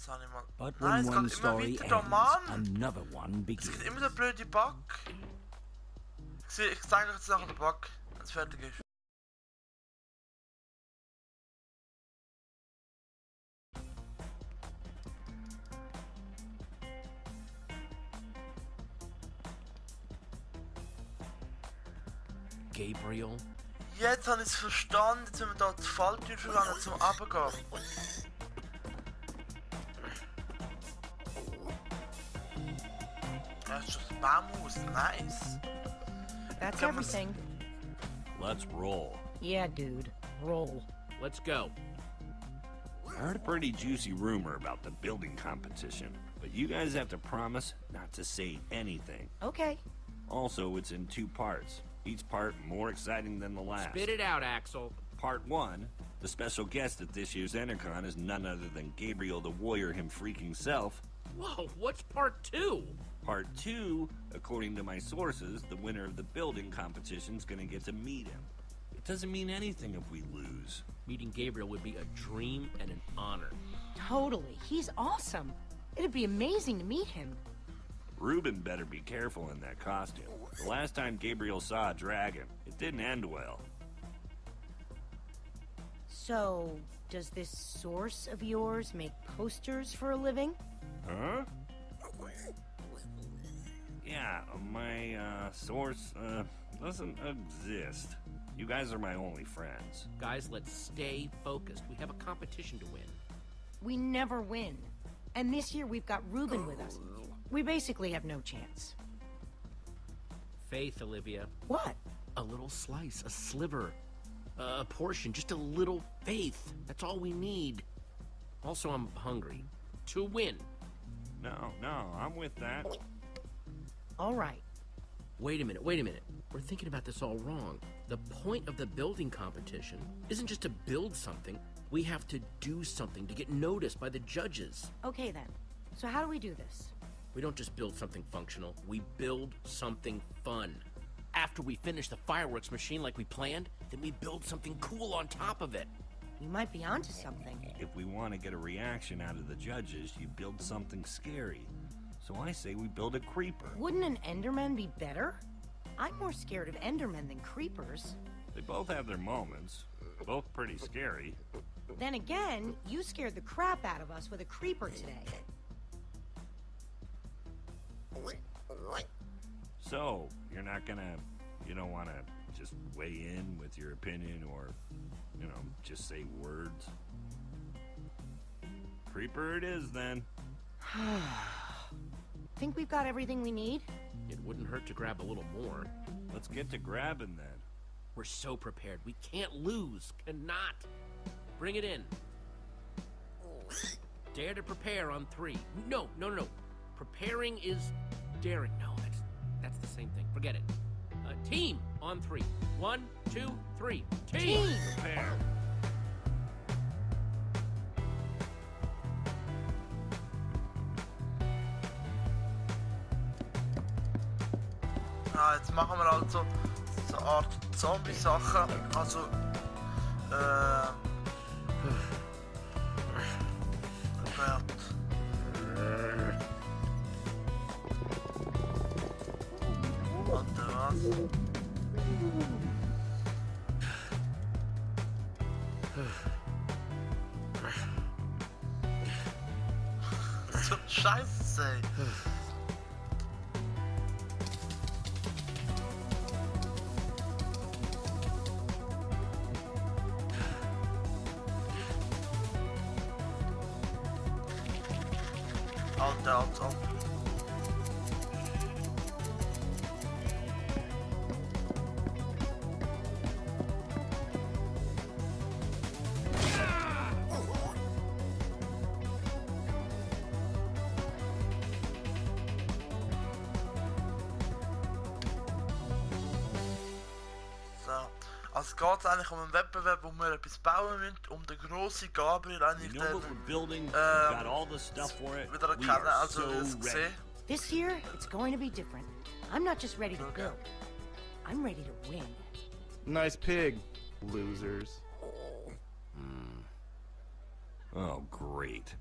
Jetzt habe ich mal... But Nein, when es one geht immer story weiter da, ends, Mann! another one Es begins. gibt immer der blöde Bug. Ich zeige euch jetzt nachher den Bug, wenn es fertig ist. Gabriel? Jetzt habe ich es verstanden, jetzt müssen wir hier die Falltür verwenden zum Runtergehen. Das ist schon das Baumhaus, nice. That's Kann man's- everything. Let's roll. Yeah, dude. Roll. Let's go. I heard a pretty juicy rumor about the building competition, but you guys have to promise not to say anything. Okay. Also, it's in 2 parts. Each part more exciting than the last. Spit it out, Axel. Part 1, the special guest at this year's Entercon is none other than Gabriel the Warrior him freaking self. Whoa, what's part 2? Part 2, according to my sources, the winner of the building competition's gonna get to meet him. It doesn't mean anything if we lose. Meeting Gabriel would be a dream and an honor. Totally. He's awesome. It'd be amazing to meet him. Ruben better be careful in that costume. The last time Gabriel saw a dragon, it didn't end well. So, does this source of yours make posters for a living? Huh? Yeah, my, source, doesn't exist. You guys are my only friends. Guys, let's stay focused. We have a competition to win. We never win. And this year we've got Ruben with us. We basically have no chance. Faith, Olivia. What? A little slice, a sliver, a portion, just a little faith. That's all we need. Also, I'm hungry. To win. No, I'm with that. All right. Wait a minute. We're thinking about this all wrong. The point of the building competition isn't just to build something. We have to do something to get noticed by the judges. Okay then. So how do we do this? We don't just build something functional, we build something fun. After we finish the fireworks machine like we planned, then we build something cool on top of it. You might be onto something. If we want to get a reaction out of the judges, you build something scary. So I say we build a creeper. Wouldn't an Enderman be better? I'm more scared of Endermen than creepers. They both have their moments. Both pretty scary. Then again, you scared the crap out of us with a creeper today. So, you don't want to just weigh in with your opinion or, just say words? Creeper it is then. Think we've got everything we need? It wouldn't hurt to grab a little more. Let's get to grabbing then. We're so prepared. We can't lose. Cannot. Bring it in. Dare to prepare on 3. No. Preparing is daring. No, that's the same thing. Forget it. Team on 3. 1, 2, 3. Team! Prepare. Jetzt machen wir also so eine Art Zombie-Sache. Also, Robert. Warte, was? So Scheiße, ey. Alter. Also es geht eigentlich um einen Wettbewerb, wo wir etwas bauen müssen, um den grossen Gabriel eigentlich You know what we're building? Got all the stuff for it. wieder We erkennen, are also so es ready. gesehen. This year, it's going to be different. I'm not just ready to build. I'm ready to win. Nice pig, losers. Oh, great.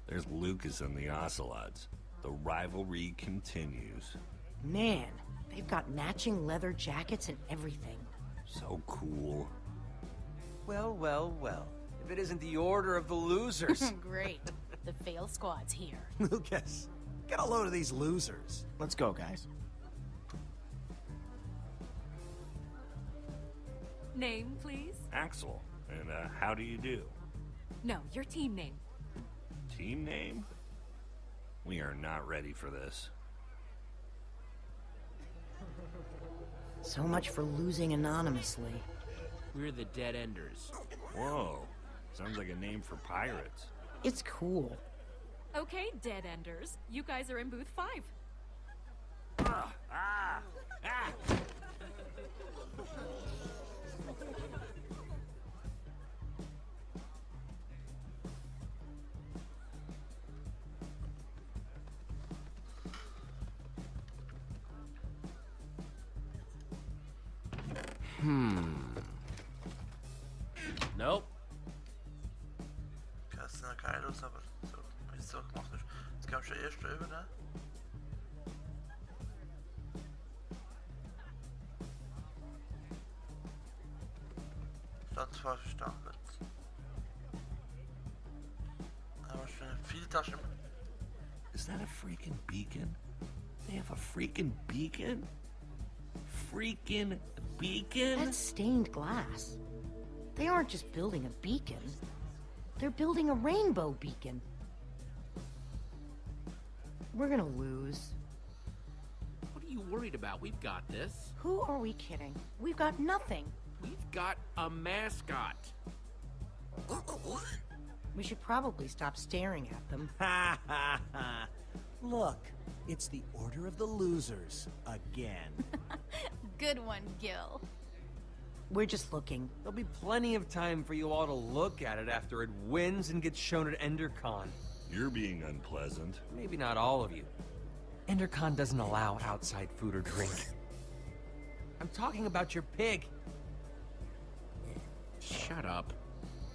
There's Lucas and the Ocelots. The rivalry continues. Man, they've got matching leather jackets and everything. So cool. Well, well, well. If it isn't the order of the losers. Great. The fail squad's here. Lucas, get a load of these losers. Let's go, guys. Name, please? Axel, and how do you do? No, your team name. Team name? We are not ready for this. So much for losing anonymously. We're the Dead Enders. Whoa, sounds like a name for pirates. It's cool. Okay, Dead Enders. You guys are in booth 5. Nope. Okay, das ist noch geil aus, aber so, wie es so gemacht ist. Jetzt kommst du erst drüber, ne? Statt falsch gestapelt. Aber schon eine Vieltasche. Is that a freaking beacon? They have a freaking beacon? Freaking beacon? That's stained glass. They aren't just building a beacon. They're building a rainbow beacon. We're gonna lose. What are you worried about? We've got this. Who are we kidding? We've got nothing. We've got a mascot. We should probably stop staring at them. Ha ha ha. Look, it's the order of the losers again. Good one, Gil. We're just looking. There'll be plenty of time for you all to look at it after it wins and gets shown at EnderCon. You're being unpleasant. Maybe not all of you. EnderCon doesn't allow outside food or drink. I'm talking about your pig. Shut up.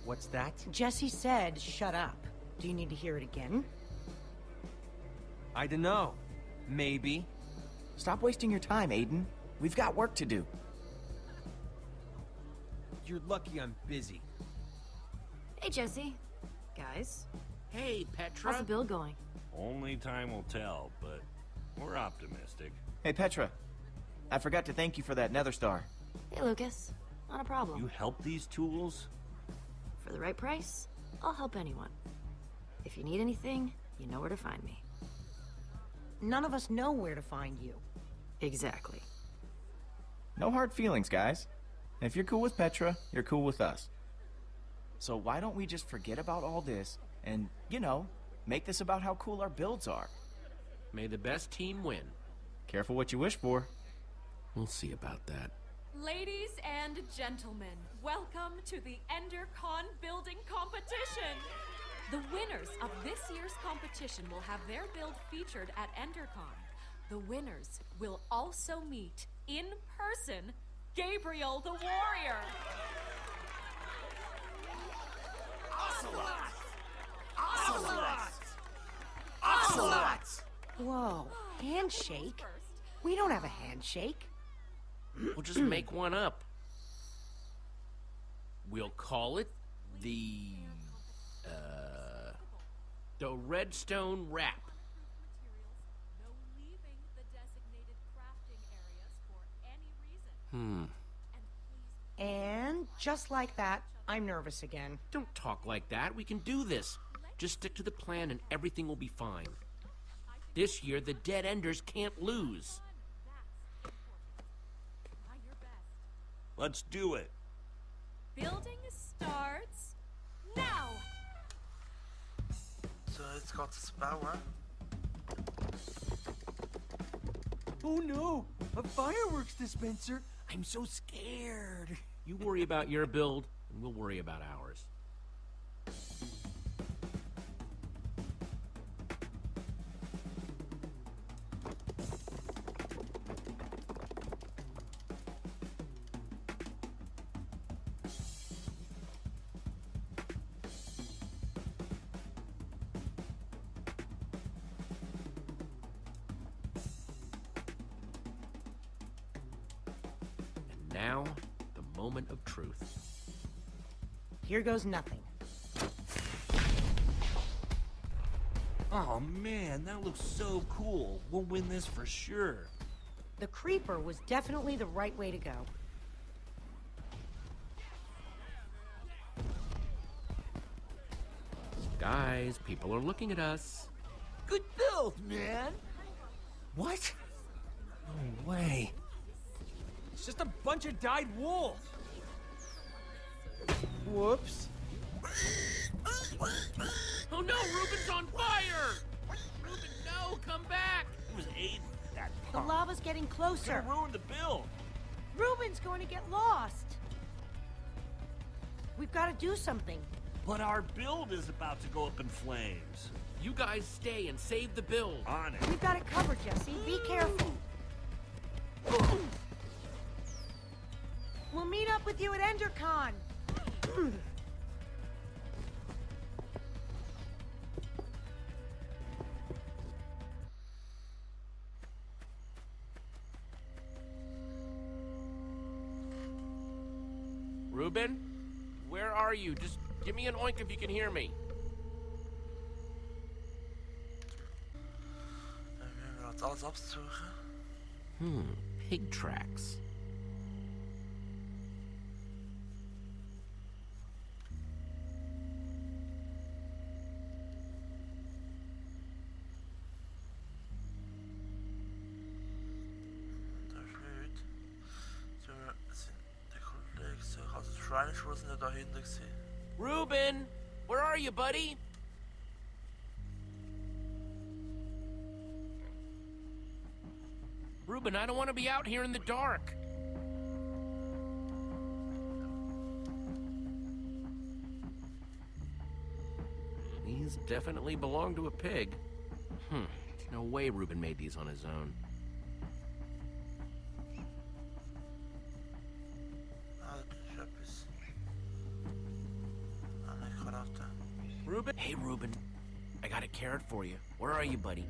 What's that? Jesse said, shut up. Do you need to hear it again? I dunno. Maybe. Stop wasting your time, Aiden. We've got work to do. You're lucky I'm busy. Hey, Jesse. Guys, Hey, Petra. how's the build going? Only time will tell, but we're optimistic. Hey, Petra. I forgot to thank you for that nether star. Hey, Lucas. Not a problem. You help these tools? For the right price, I'll help anyone. If you need anything, you know where to find me. None of us know where to find you. Exactly. No hard feelings, guys. If you're cool with Petra, you're cool with us. So why don't we just forget about all this and, you know, make this about how cool our builds are? May the best team win. Careful what you wish for. We'll see about that. Ladies and gentlemen, welcome to the EnderCon building competition. The winners of this year's competition will have their build featured at EnderCon. The winners will also meet in person Gabriel the Warrior. Ocelots! Whoa, handshake? We don't have a handshake. We'll just make one up. We'll call it the Redstone Wrap. No leaving the designated crafting areas for any reason. And please And just like that, I'm nervous again. Don't talk like that. We can do this. Just stick to the plan and everything will be fine. This year, the Dead Enders can't lose. try your best. Let's do it. Building starts now. So, jetzt geht's ins Bauen. Oh no! A fireworks dispenser! I'm so scared. You worry about your build, and we'll worry about ours. now, the moment of truth. Here goes nothing. Oh man, that looks so cool. We'll win this for sure. The creeper was definitely the right way to go. Guys, people are looking at us. Good build, man. What? No way. It's just a bunch of dyed wool. Whoops. Oh no, Ruben's on fire! Ruben, no, come back! It was Aiden, that The punk. lava's getting closer. Gonna ruin the build. Ruben's going to get lost. We've got to do something. But our build is about to go up in flames. You guys stay and save the build. On it. We've got it covered, Jesse. Be careful. We'll meet up with you at EnderCon. Ruben, where are you? Just give me an oink if you can hear me. Wir werden alles absuchen. Pig tracks. Der Schmied. So, sind die Kollegen so. Also, die Schreinerschuhe sind ja dahinter gewesen. Ruben, where are you, buddy? Ruben, I don't want to be out here in the dark. These definitely belong to a pig. No way Ruben made these on his own. Ah, das ist etwas. Ah, nein, ich kann auch da. Ruben? Hey, Ruben. I got a carrot for you. Where are you, buddy?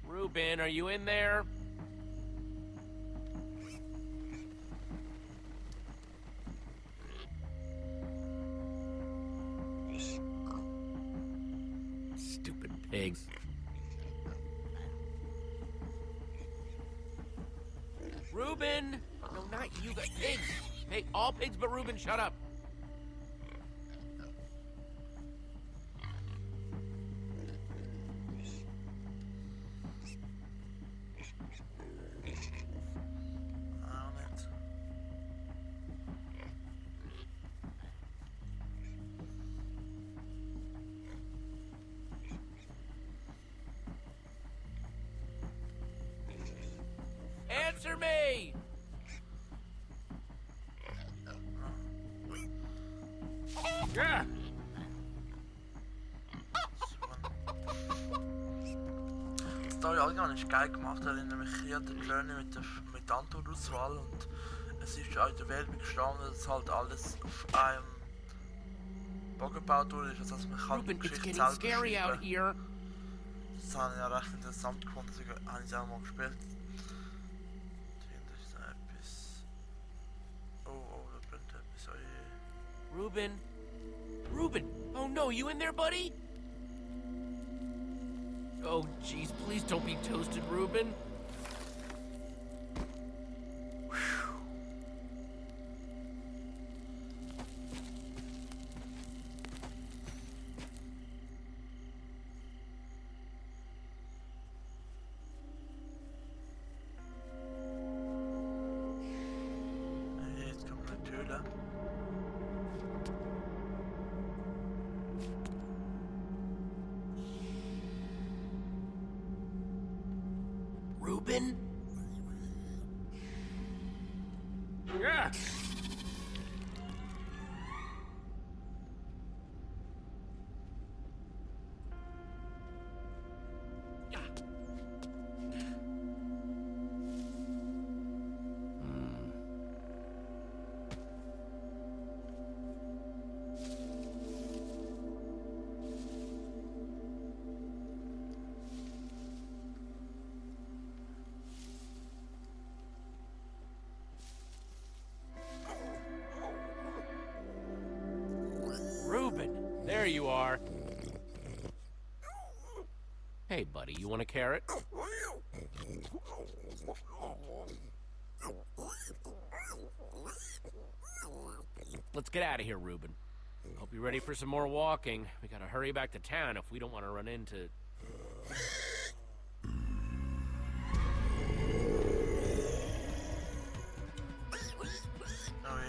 Ruben, are you in there? Stupid pigs. Ruben! No, not you, but pigs! Hey, all pigs but Ruben, shut up! Ah, nicht. Answer me! Yeah. Die Story allgemein ist geil gemacht, erinnert mich hier an die Journey mit der Antwortauswahl und es ist auch in der Werbung gestanden, dass halt alles auf einem Bogen gebaut wurde, also dass man kann die Ruben, it's Geschichte getting selber scary out schreiben. here. Das habe ich ja recht interessant gefunden, deswegen habe ich es auch mal gespielt. Dahinter ist noch etwas. Oh, da brennt etwas, oh je. Ruben? Ruben! Oh no, you in there, buddy? Oh, jeez, please don't be toasted, Ruben. Jetzt kommt eine Höhle. you are. Hey, buddy, you want a carrot? Let's get out of here, Reuben. Hope you're ready for some more walking. We gotta hurry back to town if we don't want to run into...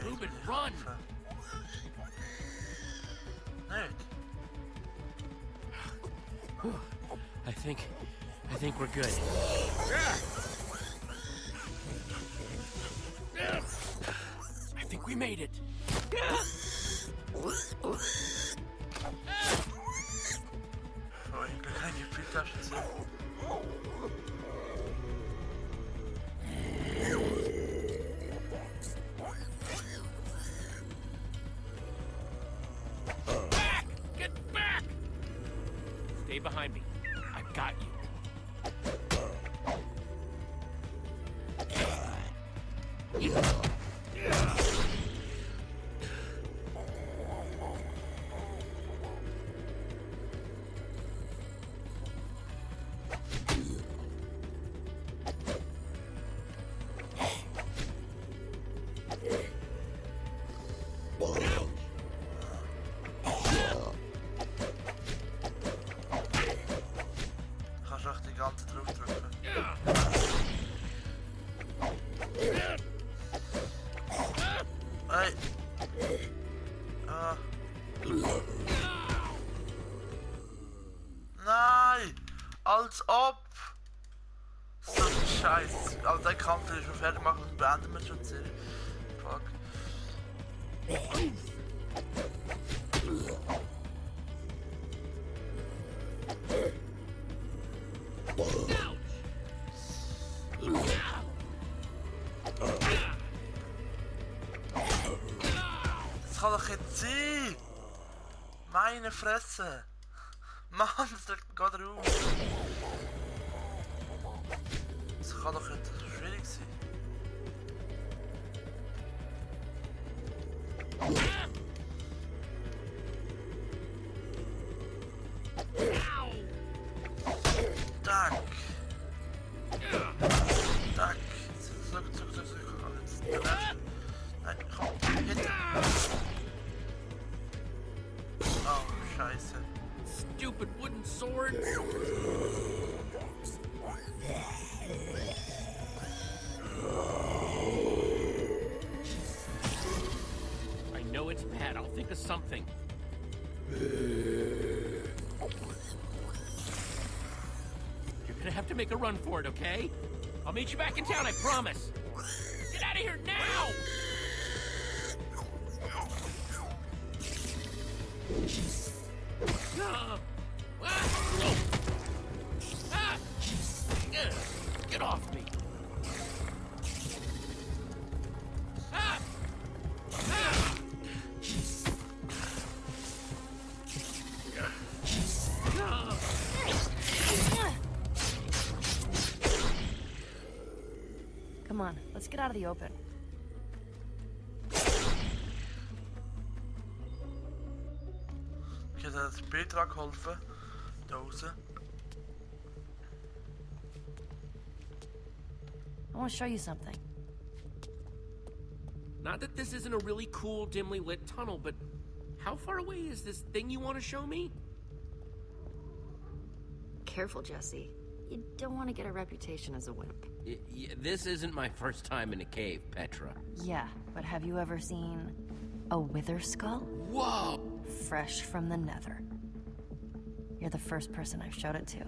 Reuben, run! I think we're good. I think we made it. Oh, ich kann keine Pilztaschen sehen. Get back! Stay behind me. I've got you. Kannst du auch die ganze draufdrücken. Hey! Ah. Nein! Als ob! So ein Scheiß. Aber der Kampf will ich schon fertig machen und beenden wir schon die Serie. Fuck. Das kann doch jetzt sein! Meine Fresse! Mann, das regt mich gerade auf! Das kann doch nicht schwierig sein. Tack! Tack! Zurück. Nein, komm, hinter! Oh, Scheiße. Stupid wooden swords. I know it's bad. I'll think of something. You're gonna have to make a run for it, okay? I'll meet you back in town, I promise. Get out of here now! Get off me! Come on, let's get out of the open. Ich hätte das Petra geholfen. Da draußen. I want to show you something. Not that this isn't a really cool, dimly lit tunnel, but how far away is this thing you want to show me? Careful, Jesse. You don't want to get a reputation as a wimp. This isn't my first time in a cave, Petra. Yeah, but have you ever seen a wither skull? Whoa! Fresh from the nether. You're the first person I've showed it to.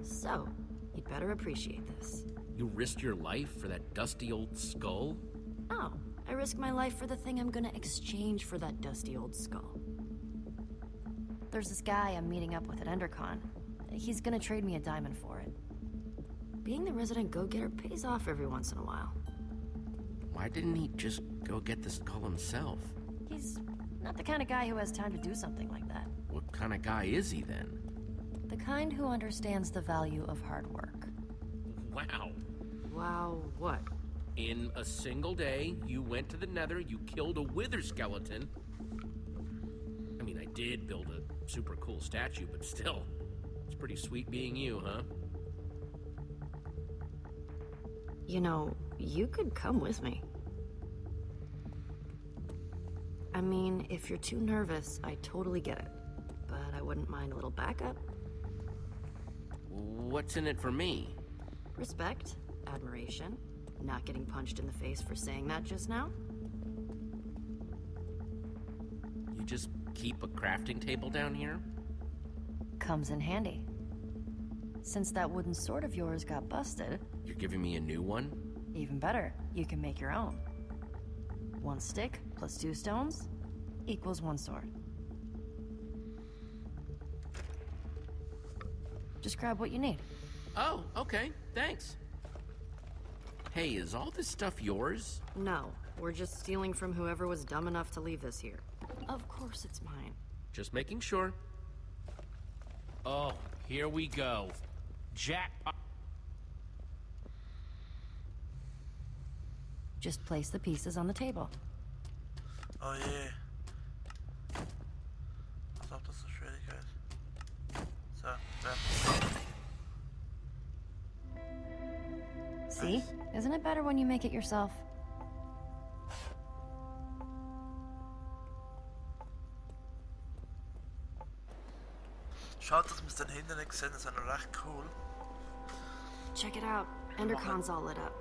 So, you'd better appreciate this. You risked your life for that dusty old skull? Oh, I risked my life for the thing I'm gonna exchange for that dusty old skull. There's this guy I'm meeting up with at EnderCon. He's gonna trade me a diamond for it. Being the resident go-getter pays off every once in a while. Why didn't he just go get the skull himself? He's not the kind of guy who has time to do something like that. What kind of guy is he then? The kind who understands the value of hard work. Wow. Wow, what? In a single day, you went to the nether, you killed a wither skeleton, I mean, I did build a super cool statue, but still, it's pretty sweet being you, huh? You know, you could come with me. I mean, if you're too nervous, I totally get it. But I wouldn't mind a little backup. What's in it for me? Respect, admiration, not getting punched in the face for saying that just now. You just keep a crafting table down here? Comes in handy. Since that wooden sword of yours got busted... You're giving me a new one? Even better, you can make your own. 1 stick plus 2 stones equals 1 sword. Just grab what you need. Oh, okay, thanks. Hey, is all this stuff yours? No, we're just stealing from whoever was dumb enough to leave this here. Of course it's mine. Just making sure. Oh, here we go. Jack... Just place the pieces on the table. Oh yeah. I thought this was really good. So, there. See? Nice. Isn't it better when you make it yourself? Schade, dass wir es dann hinten nicht gesehen haben, das ist noch recht cool. Check it out. Endercon's all lit up.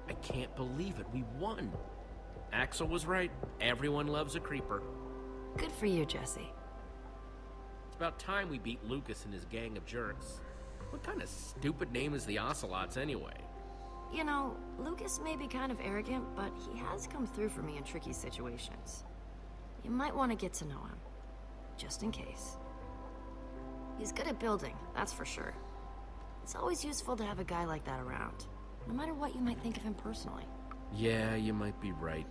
I can't believe it, we won. Axel was right. Everyone loves a creeper. Good for you, Jesse. It's about time we beat Lucas and his gang of jerks. What kind of stupid name is the Ocelots anyway? You know, Lucas may be kind of arrogant, but he has come through for me in tricky situations. You might want to get to know him, just in case. He's good at building, that's for sure. It's always useful to have a guy like that around, no matter what you might think of him personally. Yeah, you might be right.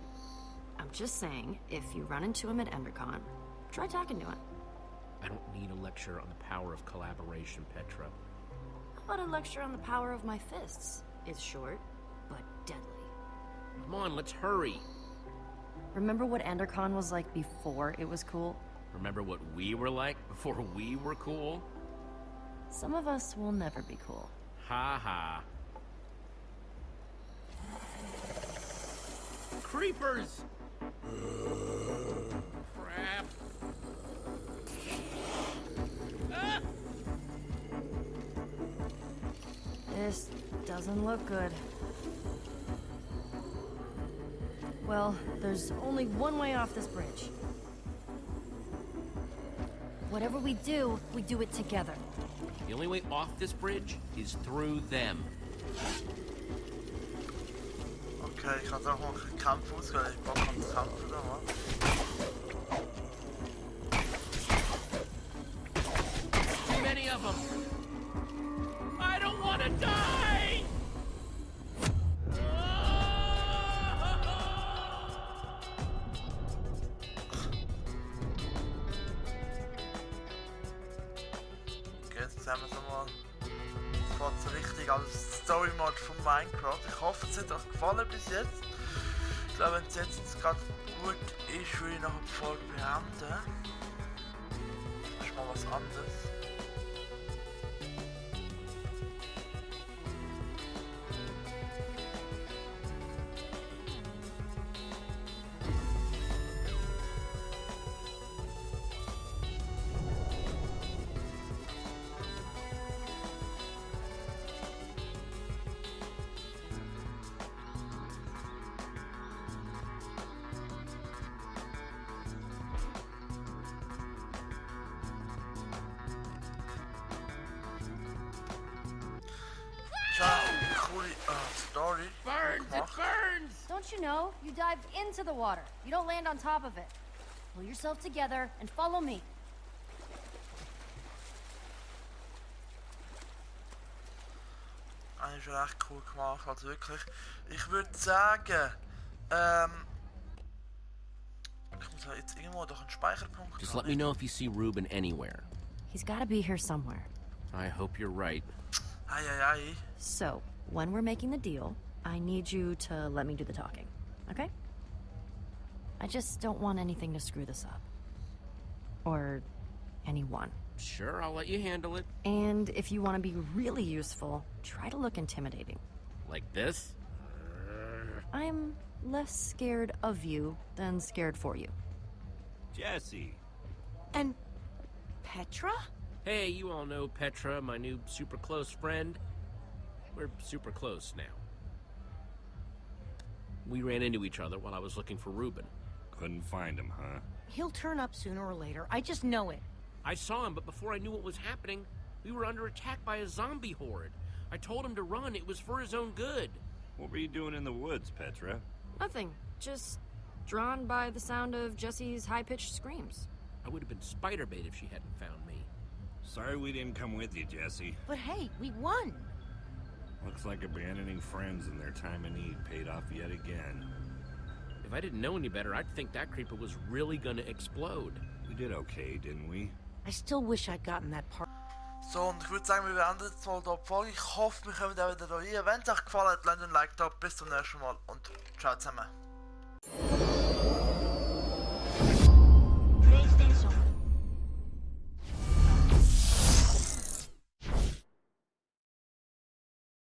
I'm just saying, if you run into him at EnderCon, try talking to him. I don't need a lecture on the power of collaboration, Petra. How about a lecture on the power of my fists? It's short, but deadly. Come on, let's hurry. Remember what EnderCon was like before it was cool? Remember what we were like before we were cool? Some of us will never be cool. Ha ha. Creepers! Crap. Ah! This doesn't look good. Well, there's only one way off this bridge. Whatever we do it together. The only way off this bridge is through them. Okay, ich kann auch mal einen Kampf ausgehen. Ich brauche einen Kampf oder was? Too many of them. I don't want to die! Okay, jetzt sehen wir es mal. Es fährt so richtig als Storymode von Minecraft. Ich hoffe, es hat euch gefallen bis jetzt. Ich glaube, wenn es jetzt gerade gut ist, würde ich noch die Folge beenden. Das ist mal was anderes. Story. Burns! It burns! Don't you know? You dive into the water. You don't land on top of it. Pull yourself together and follow me. Eigentlich recht cool gemacht, also wirklich. Ich würde sagen, ich muss jetzt irgendwo doch einen Speicherpunkt. Just let me know if you see Ruben anywhere. He's gotta be here somewhere. I hope you're right. Ei. So, when we're making the deal, I need you to let me do the talking, okay? I just don't want anything to screw this up. Or anyone. Sure, I'll let you handle it. And if you want to be really useful, try to look intimidating. Like this? I'm less scared of you than scared for you. Jesse. And Petra? Hey, you all know Petra, my new super close friend. We're super close now. We ran into each other while I was looking for Reuben. Couldn't find him, huh? He'll turn up sooner or later. I just know it. I saw him, but before I knew what was happening, we were under attack by a zombie horde. I told him to run. It was for his own good. What were you doing in the woods, Petra? Nothing. Just drawn by the sound of Jessie's high-pitched screams. I would have been spider bait if she hadn't found me. Sorry we didn't come with you, Jesse. But hey, we won. Looks like abandoning friends in their time of need paid off yet again. If I didn't know any better, I'd think that creeper was really gonna explode. We did okay, didn't we? I still wish I'd gotten that part. So, und ich würde sagen, wir beenden jetzt mal hier die Folge. Ich hoffe, wir kommen auch wieder rein. Wenn es euch gefallen hat, lasst ein Like da. Bis zum nächsten Mal und ciao zusammen.